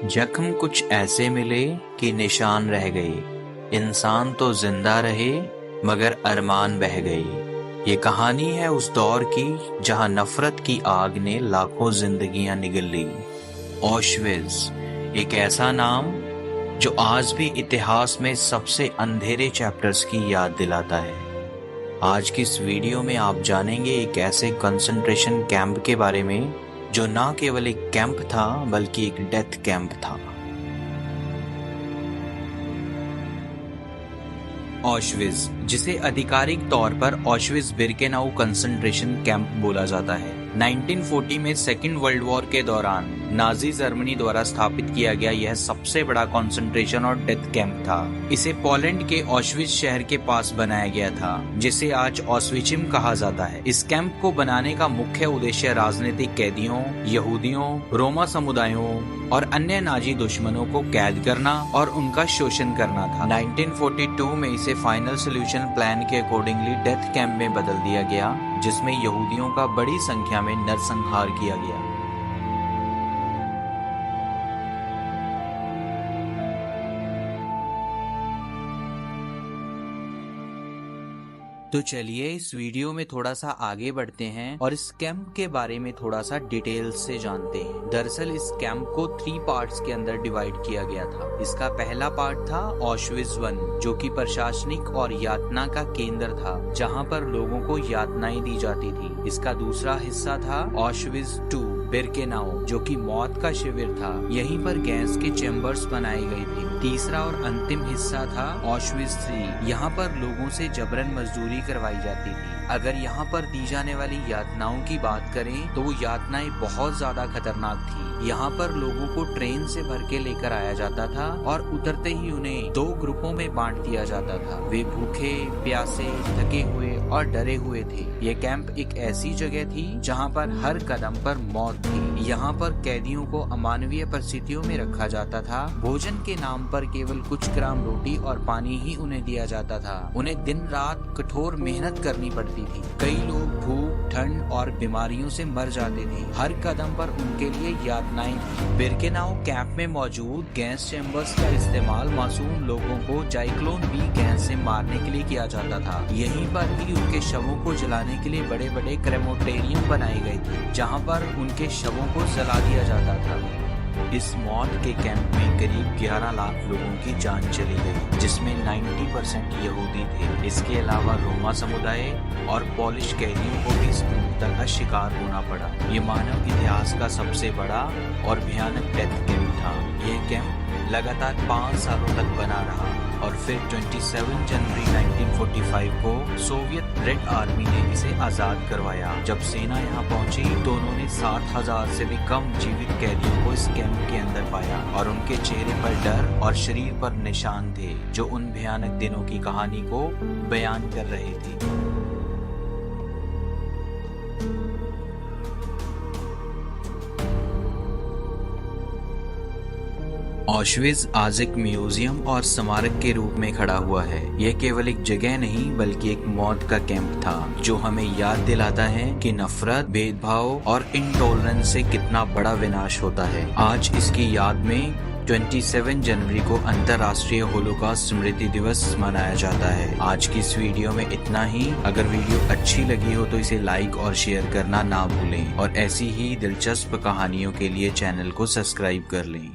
जख्म कुछ ऐसे मिले कि निशान रह गए। इंसान तो जिंदा रहे मगर अरमान बह गए। ये कहानी है उस दौर की जहां नफरत की आग ने लाखों जिंदगियां निगल ली। ऑशविट्ज़, एक ऐसा नाम जो आज भी इतिहास में सबसे अंधेरे चैप्टर्स की याद दिलाता है। आज की इस वीडियो में आप जानेंगे एक ऐसे कंसंट्रेशन कैंप के बारे में जो ना केवल एक कैंप था बल्कि एक डेथ कैंप था। ऑशविट्ज़, जिसे आधिकारिक तौर पर ऑशविट्ज़ बिर्केनाउ कंसंट्रेशन कैंप बोला जाता है, 1940 में सेकेंड वर्ल्ड वॉर के दौरान नाजी जर्मनी द्वारा स्थापित किया गया यह सबसे बड़ा कंसंट्रेशन और डेथ कैंप था। इसे पोलैंड के ऑशविट्ज़ शहर के पास बनाया गया था, जिसे आज ऑस्विचिम कहा जाता है। इस कैंप को बनाने का मुख्य उद्देश्य राजनीतिक कैदियों, यहूदियों, रोमा समुदायों और अन्य नाजी दुश्मनों को कैद करना और उनका शोषण करना था। 1942 में इसे फाइनल सोल्यूशन प्लान के अकॉर्डिंगली डेथ कैंप में बदल दिया गया, जिसमें यहूदियों का बड़ी संख्या में नरसंहार किया गया। तो चलिए इस वीडियो में थोड़ा सा आगे बढ़ते हैं और इस कैंप के बारे में थोड़ा सा डिटेल से जानते हैं। दरअसल इस कैंप को 3 पार्ट्स के अंदर डिवाइड किया गया था। इसका पहला पार्ट था ऑशविट्ज़ 1, जो कि प्रशासनिक और यातना का केंद्र था, जहां पर लोगों को यातनाएं दी जाती थी। इसका दूसरा हिस्सा था ऑशविट्ज़ 2 बिर्केनाउ, जो कि मौत का शिविर था। यहीं पर गैस के चैम्बर्स बनाए गए थे। तीसरा और अंतिम हिस्सा था ऑशविट्ज़ 3। यहाँ पर लोगों से जबरन मजदूरी करवाई जाती थी। अगर यहाँ पर दी जाने वाली यातनाओं की बात करें तो वो यातनाएं बहुत ज्यादा खतरनाक थी। यहाँ पर लोगों को ट्रेन से भर के लेकर आया जाता था और उतरते ही उन्हें 2 ग्रुपों में बांट दिया जाता था। वे भूखे, प्यासे, थके हुए और डरे हुए थे। ये कैंप एक ऐसी जगह थी जहाँ पर हर कदम पर मौत थी। यहाँ पर कैदियों को अमानवीय परिस्थितियों में रखा जाता था। भोजन के नाम पर केवल कुछ ग्राम रोटी और पानी ही उन्हें दिया जाता था। उन्हें दिन रात कठोर मेहनत करनी पड़ती थी। कई लोग भूख, ठंड और बीमारियों से मर जाते थे। हर कदम पर उनके लिए यातनाएं थी। बिर्केनाउ कैंप में मौजूद गैस चैम्बर्स का इस्तेमाल मासूम लोगों को जाइक्लोन बी गैस से मारने के लिए किया जाता था। यहीं पर ही उनके शवों को जलाने के लिए बड़े बड़े क्रेमेटोरियम बनाए गए थे, जहाँ पर उनके शवों को जला दिया जाता था। इस मौत के कैंप में करीब 11 लाख लोगों की जान चली गई, जिसमें 90% यहूदी थे। इसके अलावा रोमा समुदाय और पोलिश कैदियों को भी इस क्रूरता का शिकार होना पड़ा। ये मानव इतिहास का सबसे बड़ा और भयानक डेथ कैंप था। यह कैंप लगातार 5 सालों तक बना रहा और फिर 27 जनवरी 1945 को सोवियत रेड आर्मी ने इसे आजाद करवाया। जब सेना यहाँ पहुंची तो उन्होंने 7,000 से भी कम जीवित कैदियों को इस कैंप के अंदर पाया और उनके चेहरे पर डर और शरीर पर निशान थे, जो उन भयानक दिनों की कहानी को बयान कर रहे थे। ऑशविट्ज़ आज एक म्यूजियम और स्मारक के रूप में खड़ा हुआ है। यह केवल एक जगह नहीं बल्कि एक मौत का कैंप था, जो हमें याद दिलाता है कि नफरत, भेदभाव और इंटॉलरेंस से कितना बड़ा विनाश होता है। आज इसकी याद में 27 जनवरी को अंतर्राष्ट्रीय होलोकॉस्ट स्मृति दिवस मनाया जाता है। आज की इस वीडियो में इतना ही। अगर वीडियो अच्छी लगी हो तो इसे लाइक और शेयर करना ना भूलें और ऐसी ही दिलचस्प कहानियों के लिए चैनल को सब्सक्राइब कर लें।